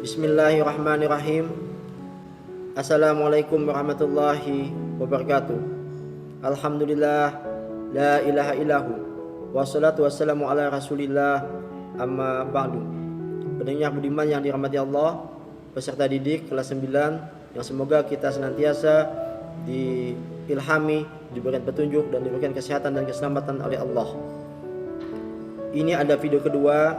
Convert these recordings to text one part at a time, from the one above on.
Bismillahirrahmanirrahim. Assalamualaikum warahmatullahi wabarakatuh. Alhamdulillah, la ilaha illahu, wassalatu wassalamu ala rasulillah, amma ba'du. Pendengar budiman yang dirahmati Allah, peserta didik kelas 9, yang semoga kita senantiasa diilhami, diberikan petunjuk dan diberikan kesehatan dan keselamatan oleh Allah. Ini ada video kedua,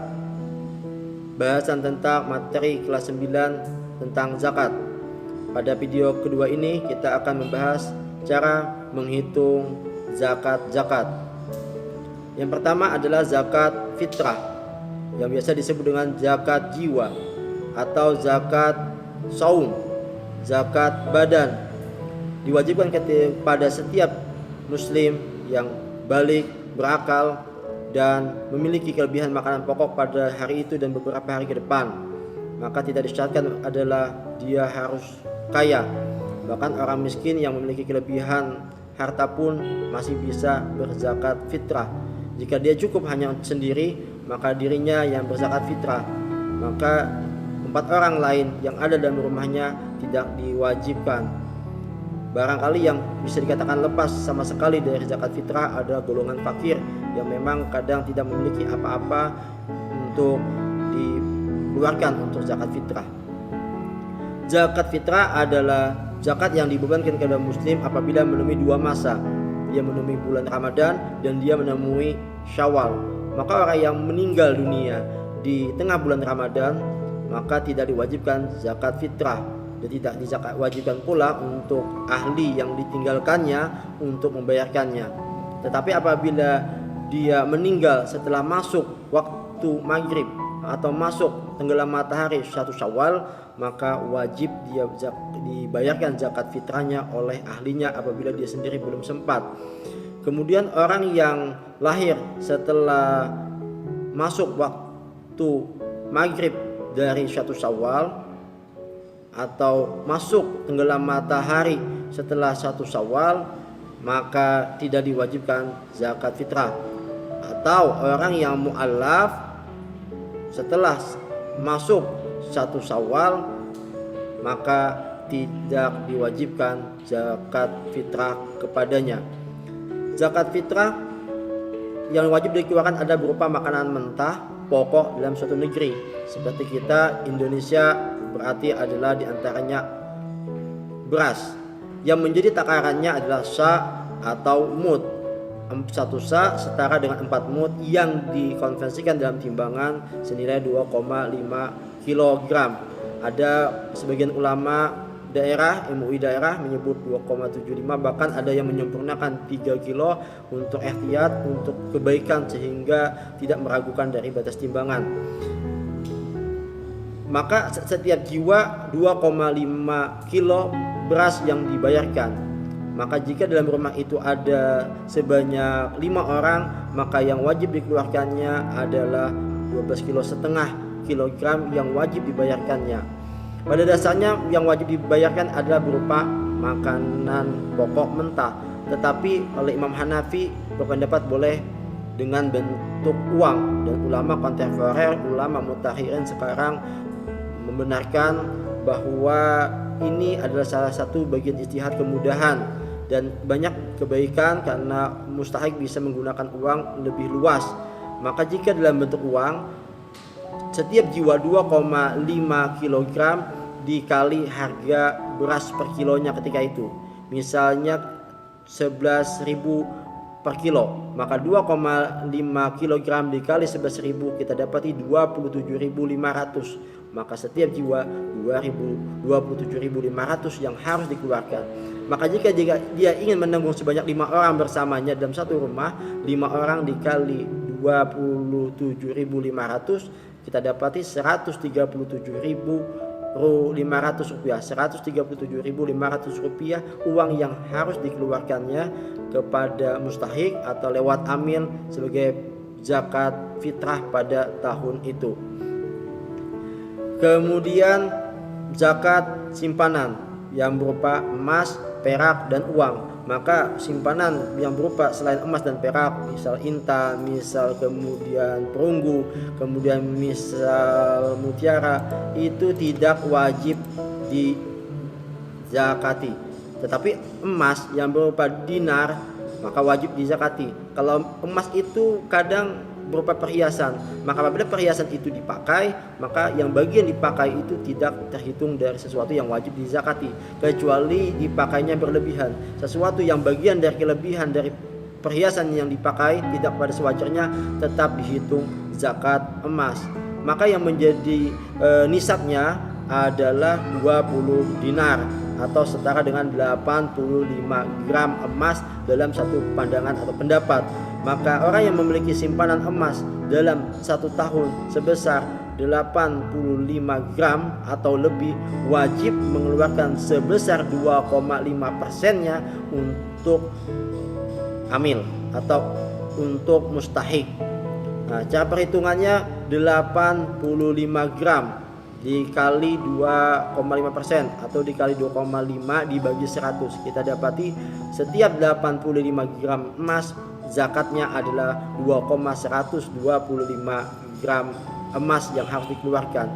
bahasan tentang materi kelas 9 tentang zakat. Pada video kedua ini kita akan membahas cara menghitung zakat. Yang pertama adalah zakat fitrah, yang biasa disebut dengan zakat jiwa atau zakat saum, zakat badan. Diwajibkan kepada setiap muslim yang balik, berakal, dan memiliki kelebihan makanan pokok pada hari itu dan beberapa hari ke depan. Maka tidak disyaratkan adalah dia harus kaya. Bahkan orang miskin yang memiliki kelebihan harta pun masih bisa berzakat fitrah. Jika dia cukup hanya sendiri, maka dirinya yang berzakat fitrah. Maka 4 orang lain yang ada dalam rumahnya tidak diwajibkan. Barangkali yang bisa dikatakan lepas sama sekali dari zakat fitrah adalah golongan fakir yang memang kadang tidak memiliki apa-apa untuk dikeluarkan untuk zakat fitrah. Zakat fitrah adalah zakat yang dibebankan kepada muslim apabila menemui 2 masa. Dia menemui bulan Ramadan dan dia menemui Syawal. Maka orang yang meninggal dunia di tengah bulan Ramadan maka tidak diwajibkan zakat fitrah. Dan tidak diwajibkan pula untuk ahli yang ditinggalkannya untuk membayarkannya. Tetapi apabila dia meninggal setelah masuk waktu maghrib atau masuk tenggelam matahari 1 Syawal, maka wajib dia dibayarkan zakat fitrahnya oleh ahlinya apabila dia sendiri belum sempat. Kemudian orang yang lahir setelah masuk waktu maghrib dari 1 Syawal atau masuk tenggelam matahari setelah 1 Syawal, maka tidak diwajibkan zakat fitrah. Atau orang yang mu'allaf setelah masuk 1 Syawal, maka tidak diwajibkan zakat fitrah kepadanya. Zakat fitrah yang wajib dikeluarkan ada berupa makanan mentah pokok dalam suatu negeri. Seperti kita, Indonesia berarti adalah diantaranya beras. Yang menjadi takarannya adalah sa atau mud. 1 sa setara dengan 4 mud yang dikonversikan dalam timbangan senilai 2,5 kg. Ada sebagian ulama daerah, MUI daerah menyebut 2,75, bahkan ada yang menyempurnakan 3 kilo untuk ihtiyat, untuk kebaikan sehingga tidak meragukan dari batas timbangan. Maka setiap jiwa 2,5 kilo beras yang dibayarkan. Maka jika dalam rumah itu ada sebanyak 5 orang, maka yang wajib dikeluarkannya adalah 12,5 kilogram yang wajib dibayarkannya. Pada dasarnya yang wajib dibayarkan adalah berupa makanan pokok mentah. Tetapi oleh Imam Hanafi berpendapat boleh dengan bentuk uang, dan ulama kontemporer, ulama mutakhirin sekarang membenarkan bahwa ini adalah salah satu bagian ijtihad kemudahan dan banyak kebaikan karena mustahik bisa menggunakan uang lebih luas. Maka jika dalam bentuk uang, setiap jiwa 2,5 kg dikali harga beras per kilonya ketika itu, misalnya 11.000 per kilo, maka 2,5 kg dikali 11.000 kita dapati 27.500. Maka setiap jiwa 27.500 yang harus dikeluarkan. Maka jika dia ingin menanggung sebanyak 5 orang bersamanya dalam satu rumah, 5 orang dikali 27.500 kita dapati 137.500 rupiah. 137.500 rupiah uang yang harus dikeluarkannya kepada mustahik atau lewat amil sebagai zakat fitrah pada tahun itu. Kemudian zakat simpanan yang berupa emas, perak, dan uang. Maka simpanan yang berupa selain emas dan perak, misal intan, misal kemudian perunggu, kemudian misal mutiara, itu tidak wajib dizakati. Tetapi emas yang berupa dinar maka wajib dizakati. Kalau emas itu kadang berupa perhiasan, maka apabila perhiasan itu dipakai, maka yang bagian dipakai itu tidak terhitung dari sesuatu yang wajib dizakati, kecuali dipakainya berlebihan. Sesuatu yang bagian dari kelebihan dari perhiasan yang dipakai tidak pada sewajarnya tetap dihitung zakat emas. Maka yang menjadi nisabnya adalah 20 dinar atau setara dengan 85 gram emas dalam satu pandangan atau pendapat. Maka orang yang memiliki simpanan emas dalam 1 tahun sebesar 85 gram atau lebih wajib mengeluarkan sebesar 2,5%-nya untuk amil atau untuk mustahik. Nah, cara perhitungannya 85 gram dikali 2,5% atau dikali 2,5 dibagi 100. Kita dapati setiap 85 gram emas zakatnya adalah 2,125 gram emas yang harus dikeluarkan.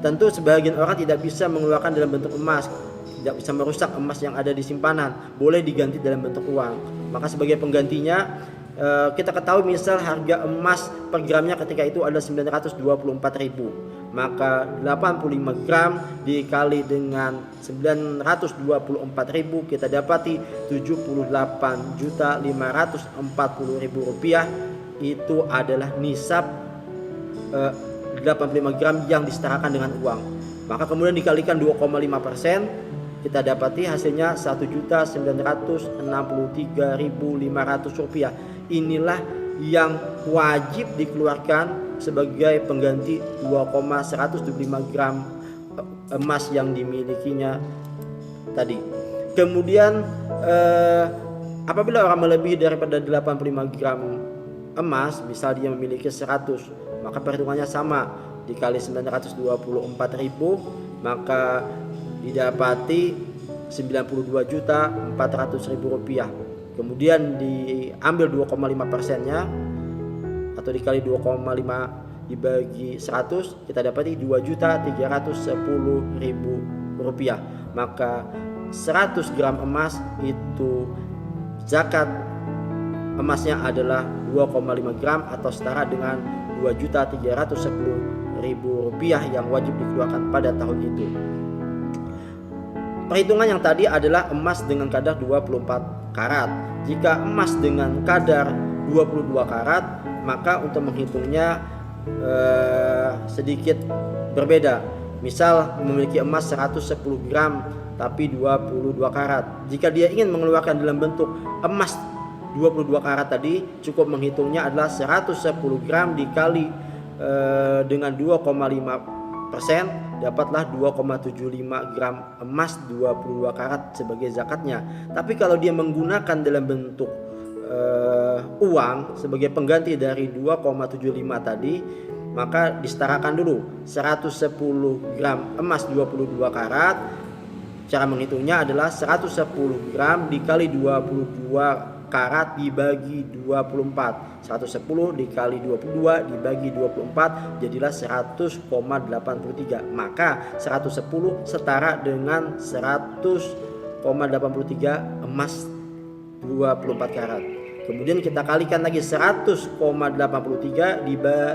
Tentu sebagian orang tidak bisa mengeluarkan dalam bentuk emas, tidak bisa merusak emas yang ada di simpanan, boleh diganti dalam bentuk uang. Maka sebagai penggantinya kita ketahui misal harga emas per gramnya ketika itu adalah 924.000. Maka 85 gram dikali dengan 924.000 kita dapati 78.540.000 rupiah. Itu adalah nisab 85 gram yang disetarakan dengan uang. Maka kemudian dikalikan 2,5%, kita dapati hasilnya 1.963.500 rupiah. Inilah yang wajib dikeluarkan sebagai pengganti 2,125 gram emas yang dimilikinya tadi. Kemudian apabila orang melebihi daripada 85 gram emas, misal dia memiliki 100, maka perhitungannya sama, dikali 924.000 maka didapati 92.400.000 rupiah. Kemudian diambil 2,5%-nya atau dikali 2,5 dibagi 100, kita dapati 2.310.000 rupiah. Maka 100 gram emas itu zakat emasnya adalah 2,5 gram atau setara dengan 2.310.000 rupiah yang wajib dikeluarkan pada tahun itu. Perhitungan yang tadi adalah emas dengan kadar 24 karat. Jika emas dengan kadar 22 karat, maka untuk menghitungnya sedikit berbeda. Misal memiliki emas 110 gram tapi 22 karat. Jika dia ingin mengeluarkan dalam bentuk emas 22 karat tadi, cukup menghitungnya adalah 110 gram dikali dengan 2,5%, dapatlah 2,75 gram emas 22 karat sebagai zakatnya. Tapi kalau dia menggunakan dalam bentuk uang sebagai pengganti dari 2,75 tadi, maka disetarakan dulu 110 gram emas 22 karat. Cara menghitungnya adalah 110 gram dikali 22 karat dibagi 24. 110 dikali 22 dibagi 24 jadilah 100,83. Maka 110 setara dengan 100,83 emas 24 karat. Kemudian kita kalikan lagi 100,83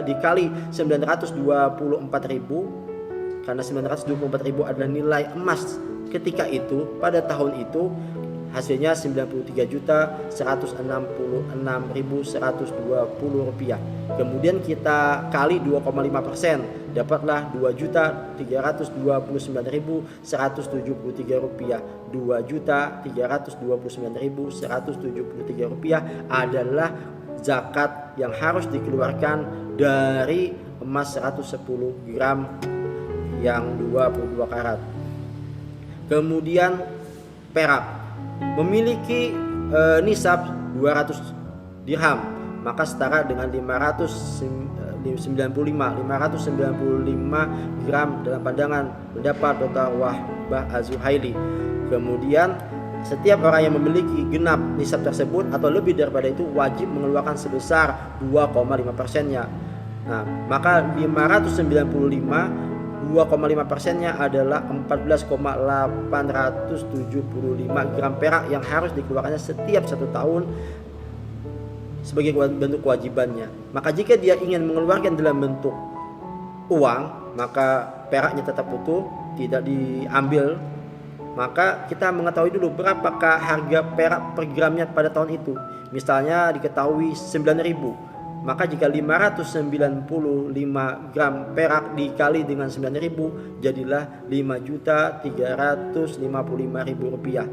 dikali 924.000, karena 924.000 adalah nilai emas ketika itu pada tahun itu. Hasilnya 93.166.120 rupiah. Kemudian kita kali 2,5%, dapatlah 2.329.173 rupiah. 2.329.173 rupiah adalah zakat yang harus dikeluarkan dari emas 110 gram yang 22 karat. Kemudian perak memiliki nisab 200 dirham, maka setara dengan 595 gram dalam pandangan pendapat Dr. Wahbah Az-Zuhaili. Kemudian setiap orang yang memiliki genap nisab tersebut atau lebih daripada itu wajib mengeluarkan sebesar 2,5%-nya. Nah, maka 595 2,5%-nya adalah 14,875 gram perak yang harus dikeluarkannya setiap 1 tahun sebagai bentuk kewajibannya. Maka jika dia ingin mengeluarkan dalam bentuk uang, maka peraknya tetap utuh, tidak diambil. Maka kita mengetahui dulu berapakah harga perak per gramnya pada tahun itu. Misalnya diketahui 9.000. Maka jika 595 gram perak dikali dengan 9.000 jadilah 5.355.000 rupiah.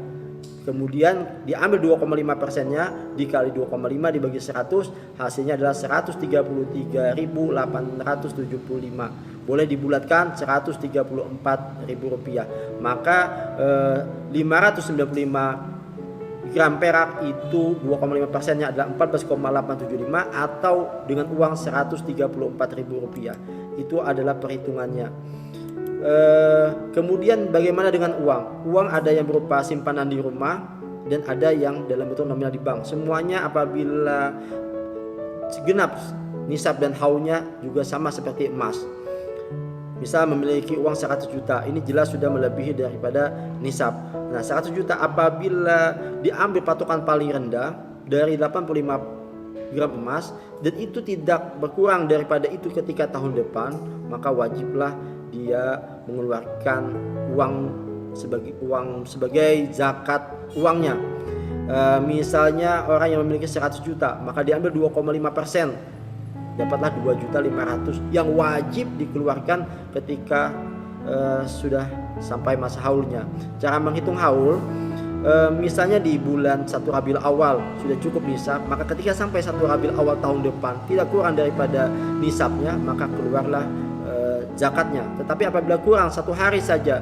Kemudian diambil 2,5%-nya dikali 2,5 dibagi 100, hasilnya adalah 133.875. Boleh dibulatkan 134.000 rupiah. Maka 595 gram perak itu 2,5%-nya adalah 14,875 atau dengan uang 134.000 rupiah. Itu adalah perhitungannya. Kemudian bagaimana dengan uang? Uang ada yang berupa simpanan di rumah dan ada yang dalam bentuk nominal di bank. Semuanya apabila segenap nisab dan haulnya juga sama seperti emas. Misal memiliki uang 100 juta, ini jelas sudah melebihi daripada nisab. Nah, 100 juta apabila diambil patokan paling rendah dari 85 gram emas dan itu tidak berkurang daripada itu ketika tahun depan, maka wajiblah dia mengeluarkan uang sebagai zakat uangnya. Misalnya orang yang memiliki 100 juta, maka diambil 2,5%. Dapatlah 2.500.000 yang wajib dikeluarkan ketika sudah sampai masa haulnya. Cara menghitung haul, misalnya di bulan 1 Rabiul Awal sudah cukup nisab, maka ketika sampai 1 Rabiul Awal tahun depan tidak kurang daripada nisabnya, maka keluarlah zakatnya. Tetapi apabila kurang 1 hari saja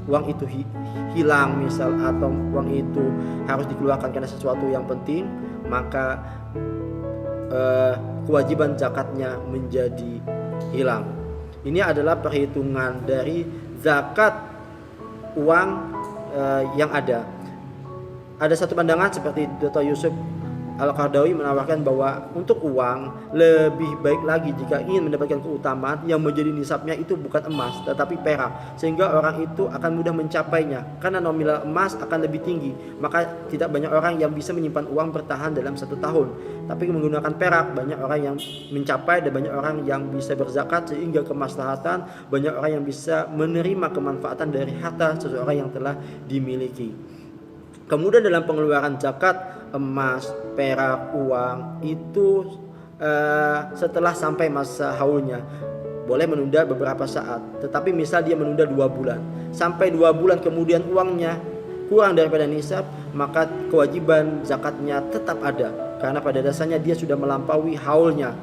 uang itu hilang misal, atau uang itu harus dikeluarkan karena sesuatu yang penting, maka kewajiban zakatnya menjadi hilang. Ini adalah perhitungan dari zakat uang yang ada. Ada satu pandangan seperti Dr. Yusuf Al-Qaradawi menawarkan bahwa untuk uang lebih baik lagi jika ingin mendapatkan keutamaan yang menjadi nisabnya itu bukan emas tetapi perak, sehingga orang itu akan mudah mencapainya karena nominal emas akan lebih tinggi. Maka tidak banyak orang yang bisa menyimpan uang bertahan dalam 1 tahun, tapi menggunakan perak banyak orang yang mencapai dan banyak orang yang bisa berzakat sehingga kemaslahatan, banyak orang yang bisa menerima kemanfaatan dari harta seseorang yang telah dimiliki. Kemudian dalam pengeluaran zakat emas, perak, uang itu setelah sampai masa haulnya boleh menunda beberapa saat. Tetapi misal dia menunda 2 bulan, sampai 2 bulan kemudian uangnya kurang daripada nisab, maka kewajiban zakatnya tetap ada karena pada dasarnya dia sudah melampaui haulnya.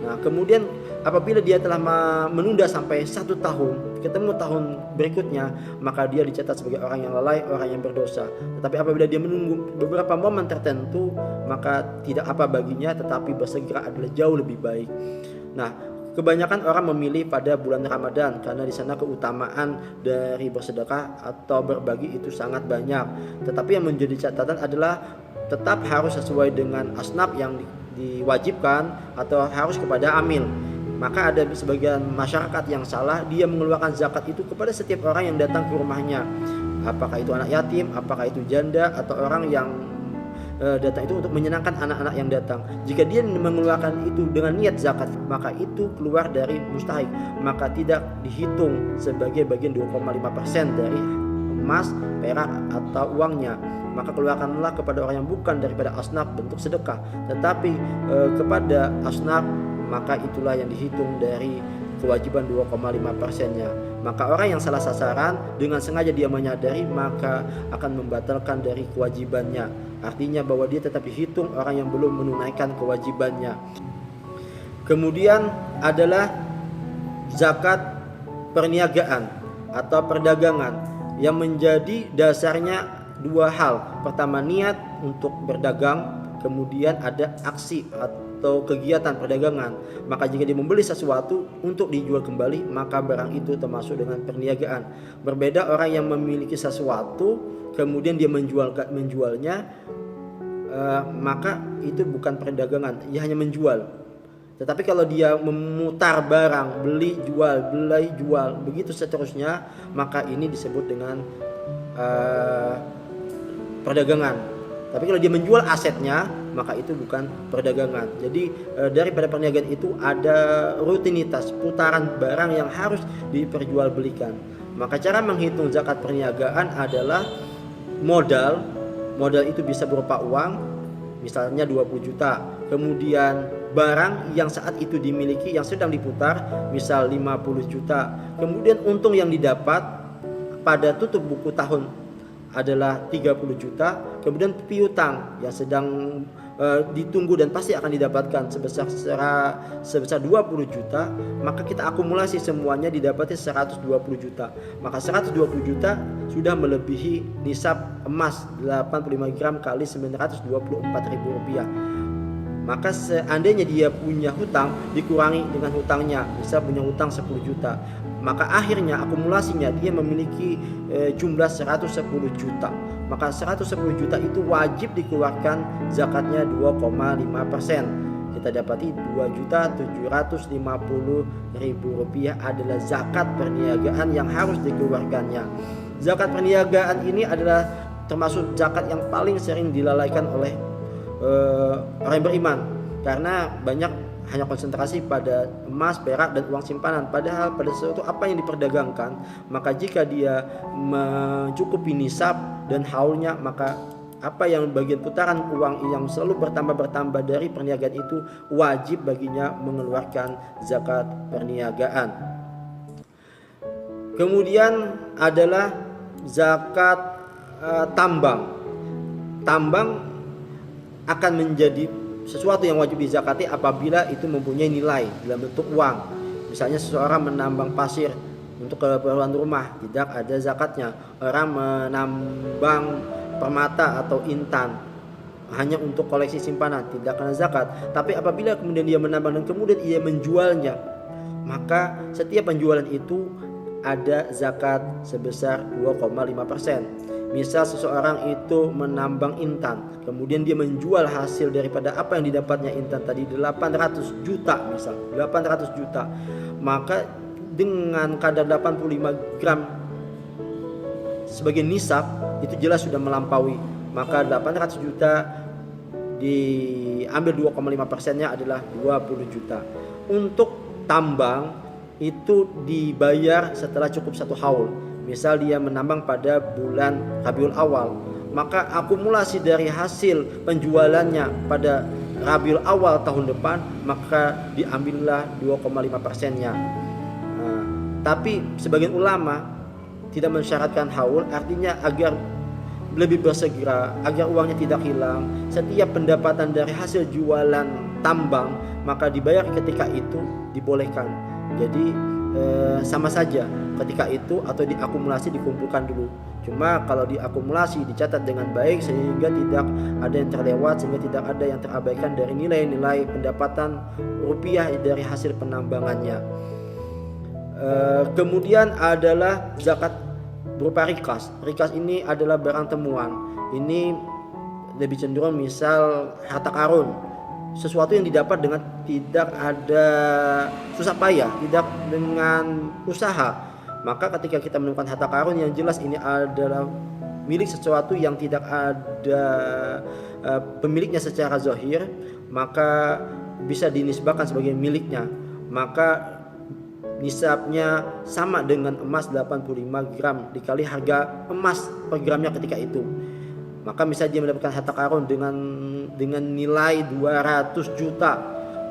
Nah, kemudian apabila dia telah menunda sampai 1 tahun, ketemu tahun berikutnya, maka dia dicatat sebagai orang yang lalai, orang yang berdosa. Tetapi apabila dia menunggu beberapa momen tertentu, maka tidak apa baginya, tetapi bersegera adalah jauh lebih baik. Nah, kebanyakan orang memilih pada bulan Ramadan karena di sana keutamaan dari bersedekah atau berbagi itu sangat banyak. Tetapi yang menjadi catatan adalah tetap harus sesuai dengan asnaf yang diwajibkan atau harus kepada amil. Maka ada sebagian masyarakat yang salah, dia mengeluarkan zakat itu kepada setiap orang yang datang ke rumahnya. Apakah itu anak yatim, apakah itu janda, atau orang yang datang itu untuk menyenangkan anak-anak yang datang. Jika dia mengeluarkan itu dengan niat zakat, maka itu keluar dari mustahik, maka tidak dihitung sebagai bagian 2,5% dari emas, perak atau uangnya. Maka keluarkanlah kepada orang yang bukan daripada asnaf bentuk sedekah, tetapi kepada asnaf, maka itulah yang dihitung dari kewajiban 2,5%-nya. Maka orang yang salah sasaran dengan sengaja dia menyadari, maka akan membatalkan dari kewajibannya. Artinya bahwa dia tetap dihitung orang yang belum menunaikan kewajibannya. Kemudian adalah zakat perniagaan atau perdagangan yang menjadi dasarnya 2 hal. Pertama, niat untuk berdagang, kemudian ada aksi atau kegiatan perdagangan. Maka jika dia membeli sesuatu untuk dijual kembali, maka barang itu termasuk dengan perniagaan. Berbeda orang yang memiliki sesuatu kemudian dia menjualnya, maka itu bukan perdagangan, ia hanya menjual. Tetapi kalau dia memutar barang, beli jual, begitu seterusnya, maka ini disebut dengan perdagangan. Tapi kalau dia menjual asetnya, maka itu bukan perdagangan. Jadi daripada perniagaan itu ada rutinitas putaran barang yang harus diperjualbelikan. Maka cara menghitung zakat perniagaan adalah modal itu bisa berupa uang, misalnya 20 juta. Kemudian barang yang saat itu dimiliki yang sedang diputar, misal 50 juta. Kemudian untung yang didapat pada tutup buku tahun adalah 30 juta. Kemudian piutang yang sedang ditunggu dan pasti akan didapatkan sebesar 20 juta, maka kita akumulasi semuanya didapati 120 juta. Maka 120 juta sudah melebihi nisab emas 85 gram kali 924 ribu rupiah. Maka seandainya dia punya hutang, dikurangi dengan hutangnya, bisa punya hutang 10 juta, maka akhirnya akumulasinya dia memiliki jumlah 110 juta. Maka 110 juta itu wajib dikeluarkan zakatnya 2,5%. Kita dapati 2.750.000 rupiah adalah zakat perniagaan yang harus dikeluarkannya. Zakat perniagaan ini adalah termasuk zakat yang paling sering dilalaikan oleh orang yang beriman, karena banyak hanya konsentrasi pada emas, perak, dan uang simpanan. Padahal pada sesuatu apa yang diperdagangkan, maka jika dia mencukupi nisab dan haulnya, maka apa yang bagian putaran uang yang selalu bertambah dari perniagaan itu wajib baginya mengeluarkan zakat perniagaan. Kemudian adalah zakat tambang. Tambang akan menjadi sesuatu yang wajib dizakati apabila itu mempunyai nilai dalam bentuk uang. Misalnya seseorang menambang pasir untuk keperluan rumah, tidak ada zakatnya. Orang menambang permata atau intan hanya untuk koleksi simpanan, tidak kena zakat. Tapi apabila kemudian dia menambang dan kemudian ia menjualnya, maka setiap penjualan itu ada zakat sebesar 2,5%. Misal seseorang itu menambang intan, kemudian dia menjual hasil daripada apa yang didapatnya intan tadi 800 juta, misal 800 juta, maka dengan kadar 85 gram sebagai nisab itu jelas sudah melampaui. Maka 800 juta diambil 2,5%-nya adalah 20 juta. Untuk tambang itu dibayar setelah cukup 1 haul. Misal dia menambang pada bulan Rabiul Awal, maka akumulasi dari hasil penjualannya pada Rabiul Awal tahun depan, maka diambillah 2,5%-nya. Tapi sebagian ulama tidak mensyaratkan haul, artinya agar lebih bersegera, agar uangnya tidak hilang. Setiap pendapatan dari hasil jualan tambang maka dibayar ketika itu dibolehkan. Jadi sama saja ketika itu atau diakumulasi, dikumpulkan dulu. Cuma kalau diakumulasi dicatat dengan baik sehingga tidak ada yang terlewat, sehingga tidak ada yang terabaikan dari nilai-nilai pendapatan rupiah dari hasil penambangannya. Kemudian adalah zakat berupa rikas. Rikas ini adalah barang temuan. Ini lebih cenderung misal harta karun, sesuatu yang didapat dengan tidak ada susah payah, tidak dengan usaha. Maka ketika kita menemukan harta karun yang jelas ini adalah milik sesuatu yang tidak ada pemiliknya secara zahir, maka bisa dinisbahkan sebagai miliknya. Maka nisabnya sama dengan emas 85 gram dikali harga emas per gramnya ketika itu. Maka misalnya dia mendapatkan harta karun dengan nilai 200 juta,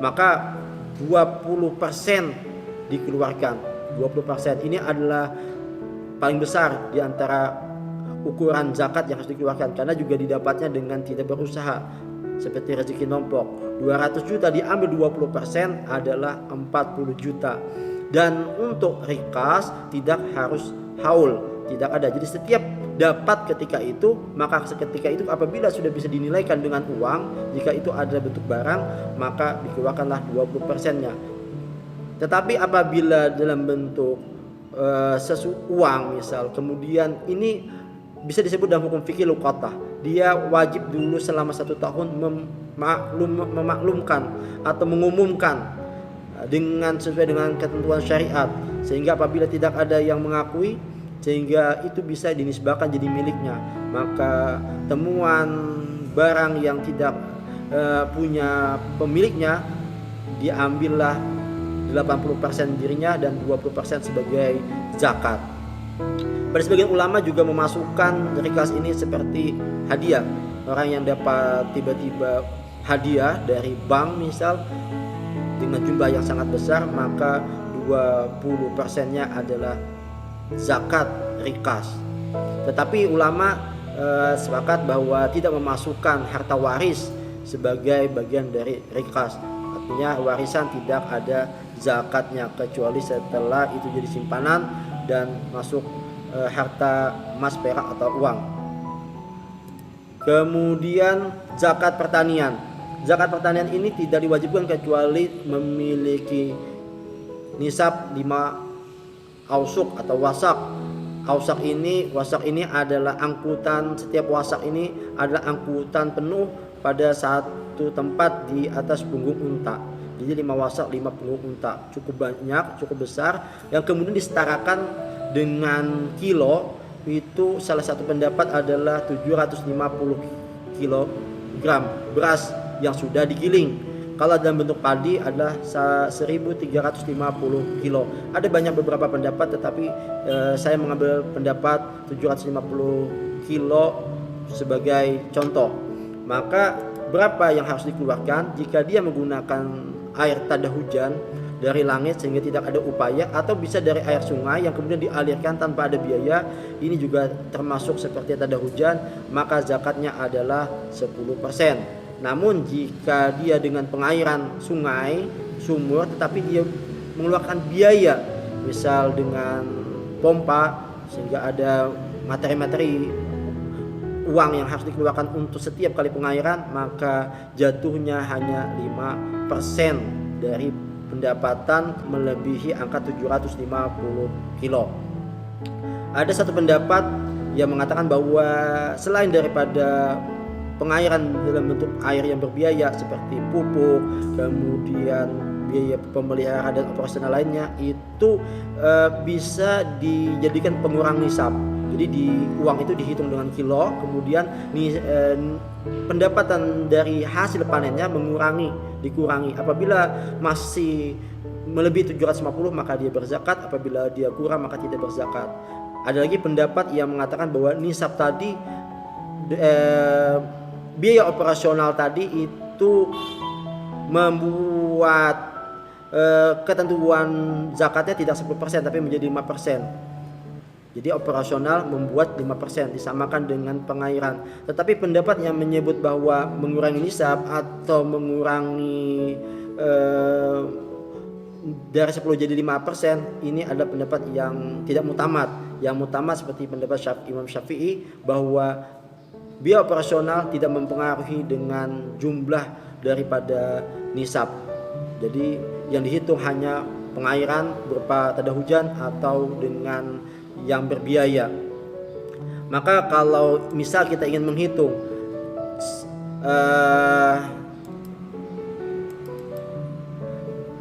maka 20% dikeluarkan. 20% ini adalah paling besar di antara ukuran zakat yang harus dikeluarkan, karena juga didapatnya dengan tidak berusaha, seperti rezeki nombok. 200 juta diambil 20% adalah 40 juta. Dan untuk rikas tidak harus haul, tidak ada. Jadi setiap dapat ketika itu, maka seketika itu apabila sudah bisa dinilaikan dengan uang, jika itu ada bentuk barang, maka dikeluarkanlah 20%-nya. Tetapi apabila dalam bentuk uang misal, kemudian ini bisa disebut dalam hukum fikih luqatah, dia wajib dulu selama 1 tahun memaklumkan atau mengumumkan dengan sesuai dengan ketentuan syariat, sehingga apabila tidak ada yang mengakui, sehingga itu bisa dinisbahkan jadi miliknya, maka temuan barang yang tidak punya pemiliknya diambillah 80% dirinya dan 20% sebagai zakat. Pada sebagian ulama juga memasukkan rikas ini seperti hadiah. Orang yang dapat tiba-tiba hadiah dari bank misal dengan jumlah yang sangat besar, maka 20%-nya adalah zakat rikas. Tetapi ulama sepakat bahwa tidak memasukkan harta waris sebagai bagian dari rikas. Artinya warisan tidak ada zakatnya kecuali setelah itu jadi simpanan dan masuk harta emas, perak atau uang. Kemudian zakat pertanian. Zakat pertanian ini tidak diwajibkan kecuali memiliki nisab 5 ausuk atau wasak. Wasak ini adalah angkutan, setiap wasak ini adalah angkutan penuh pada satu tempat di atas punggung unta. Jadi 5 wasak 5 punggung unta, cukup banyak, cukup besar, yang kemudian disetarakan dengan kilo. Itu salah satu pendapat adalah 750 kg beras yang sudah digiling. Kalau dalam bentuk padi adalah 1350 kilo. Ada banyak beberapa pendapat, tetapi saya mengambil pendapat 750 kilo sebagai contoh. Maka berapa yang harus dikeluarkan jika dia menggunakan air tanda hujan dari langit sehingga tidak ada upaya, atau bisa dari air sungai yang kemudian dialirkan tanpa ada biaya, ini juga termasuk seperti tanda hujan, maka zakatnya adalah 10%. Namun jika dia dengan pengairan sungai, sumur, tetapi dia mengeluarkan biaya, misal dengan pompa, sehingga ada materi-materi uang yang harus dikeluarkan untuk setiap kali pengairan, maka jatuhnya hanya 5% dari pendapatan melebihi angka 750 kilo. Ada satu pendapat yang mengatakan bahwa selain daripada pengairan dalam bentuk air yang berbiaya seperti pupuk, kemudian biaya pemeliharaan dan operasional lainnya, itu bisa dijadikan pengurang nisab. Jadi di uang itu dihitung dengan kilo, kemudian pendapatan dari hasil panennya dikurangi. Apabila masih melebihi 750 maka dia berzakat, apabila dia kurang maka tidak berzakat. Ada lagi pendapat yang mengatakan bahwa nisab tadi, biaya operasional tadi itu membuat ketentuan zakatnya tidak 10% tapi menjadi 5%. Jadi operasional membuat 5%, disamakan dengan pengairan. Tetapi pendapat yang menyebut bahwa mengurangi nisab atau mengurangi dari 10 jadi 5%, ini adalah pendapat yang tidak mutamad. Yang mutamad seperti pendapat Imam Syafi'i bahwa biaya operasional tidak mempengaruhi dengan jumlah daripada nisab. Jadi yang dihitung hanya pengairan berupa tanda hujan atau dengan yang berbiaya. Maka kalau misal kita ingin menghitung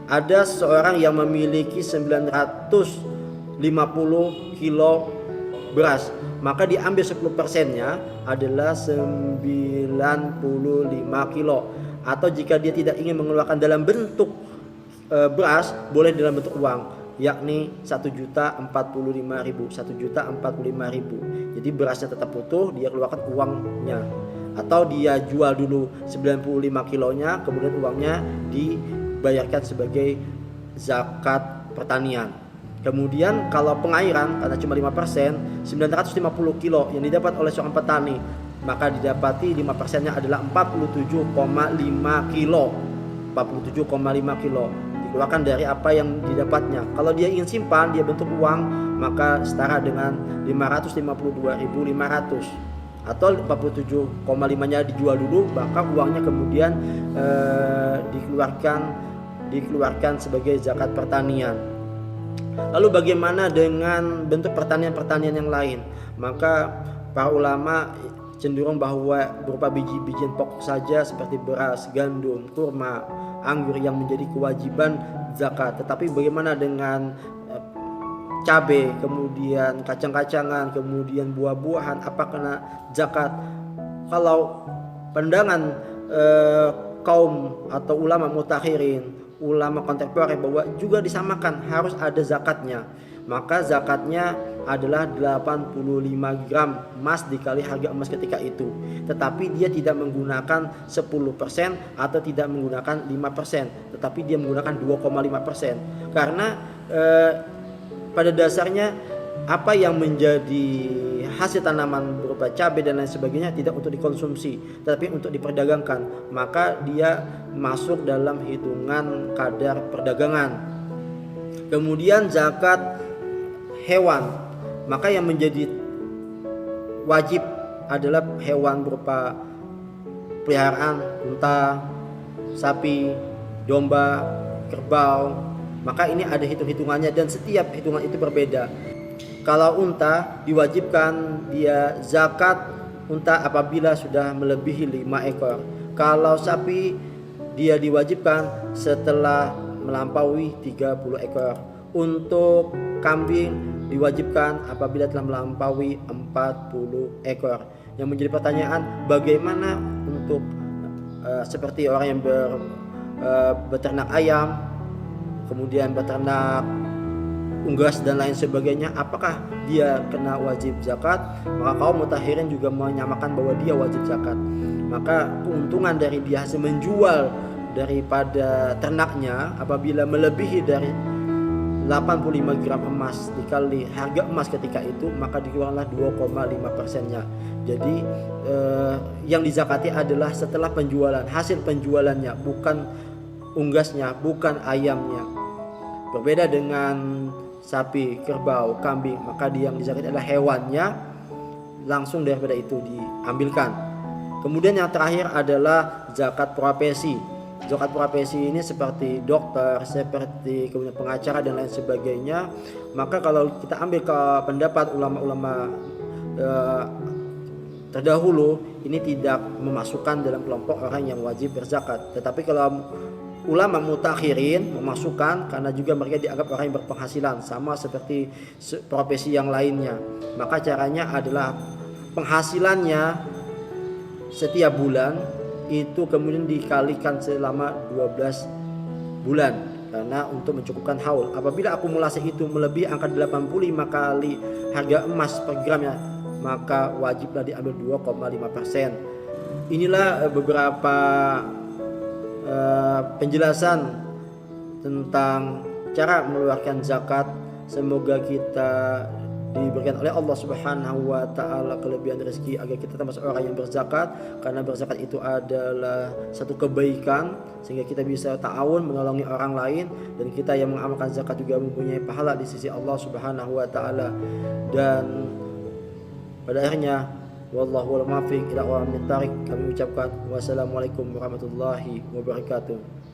ada seorang yang memiliki 950 kilo beras, maka diambil 10%-nya adalah 95 kilo. Atau jika dia tidak ingin mengeluarkan dalam bentuk beras, boleh dalam bentuk uang, yakni 1.045.000. Jadi berasnya tetap utuh, dia keluarkan uangnya. Atau dia jual dulu 95 kilonya, kemudian uangnya dibayarkan sebagai zakat pertanian. Kemudian kalau pengairan, karena cuma 5%, 950 kilo yang didapat oleh seorang petani, maka didapati 5%-nya adalah 47,5 kilo. 47,5 kilo dikeluarkan dari apa yang didapatnya. Kalau dia ingin simpan, dia bentuk uang, maka setara dengan 552.500 atau 47,5-nya dijual dulu, maka uangnya kemudian dikeluarkan sebagai zakat pertanian. Lalu bagaimana dengan bentuk pertanian-pertanian yang lain? Maka para ulama cenderung bahwa berupa biji-bijian pokok saja seperti beras, gandum, kurma, anggur yang menjadi kewajiban zakat. Tetapi bagaimana dengan cabai, kemudian kacang-kacangan, kemudian buah-buahan, apa kena zakat? Kalau pandangan kaum atau ulama mutakhirin, ulama kontemporer bahwa juga disamakan, harus ada zakatnya. Maka zakatnya adalah 85 gram emas dikali harga emas ketika itu. Tetapi dia tidak menggunakan 10% atau tidak menggunakan 5%, tetapi dia menggunakan 2,5%. Karena pada dasarnya apa yang menjadi hasil tanaman berupa cabai dan lain sebagainya tidak untuk dikonsumsi, tetapi untuk diperdagangkan, maka dia masuk dalam hitungan kadar perdagangan. Kemudian zakat hewan, maka yang menjadi wajib adalah hewan berupa peliharaan, unta, sapi, domba, kerbau. Maka ini ada hitung-hitungannya dan setiap hitungan itu berbeda. Kalau unta diwajibkan dia zakat unta apabila sudah melebihi 5 ekor. Kalau sapi dia diwajibkan setelah melampaui 30 ekor. Untuk kambing diwajibkan apabila telah melampaui 40 ekor. Yang menjadi pertanyaan, bagaimana untuk seperti orang yang beternak ayam, kemudian beternak unggas dan lain sebagainya, apakah dia kena wajib zakat? Maka kaum mutakhirin juga menyamakan bahwa dia wajib zakat. Maka keuntungan dari dia hasil menjual daripada ternaknya apabila melebihi dari 85 gram emas dikali harga emas ketika itu, maka dikeluarkanlah 2,5%-nya. Jadi yang dizakati adalah setelah penjualan, hasil penjualannya, bukan unggasnya, bukan ayamnya. Berbeda dengan sapi, kerbau, kambing, maka yang dizakati adalah hewannya, langsung daripada itu diambilkan. Kemudian yang terakhir adalah zakat profesi. Zakat profesi ini seperti dokter, seperti kemudian pengacara dan lain sebagainya. Maka kalau kita ambil ke pendapat ulama-ulama terdahulu, ini tidak memasukkan dalam kelompok orang yang wajib berzakat. Tetapi kalau ulama mutakhirin memasukkan, karena juga mereka dianggap orang yang berpenghasilan sama seperti profesi yang lainnya. Maka caranya adalah penghasilannya setiap bulan itu kemudian dikalikan selama 12 bulan karena untuk mencukupkan haul. Apabila akumulasi itu melebihi angka 85 kali harga emas per gramnya, maka wajiblah diambil 2,5%. Inilah beberapa penjelasan tentang cara mengeluarkan zakat. Semoga kita diberikan oleh Allah Subhanahu wa taala kelebihan rezeki agar kita termasuk orang yang berzakat, karena berzakat itu adalah satu kebaikan sehingga kita bisa ta'awun menolongi orang lain, dan kita yang mengamalkan zakat juga mempunyai pahala di sisi Allah Subhanahu wa taala. Dan pada akhirnya wallahu wal muwaffiq ila aqwamit thariq, kami ucapkan wassalamualaikum warahmatullahi wabarakatuh.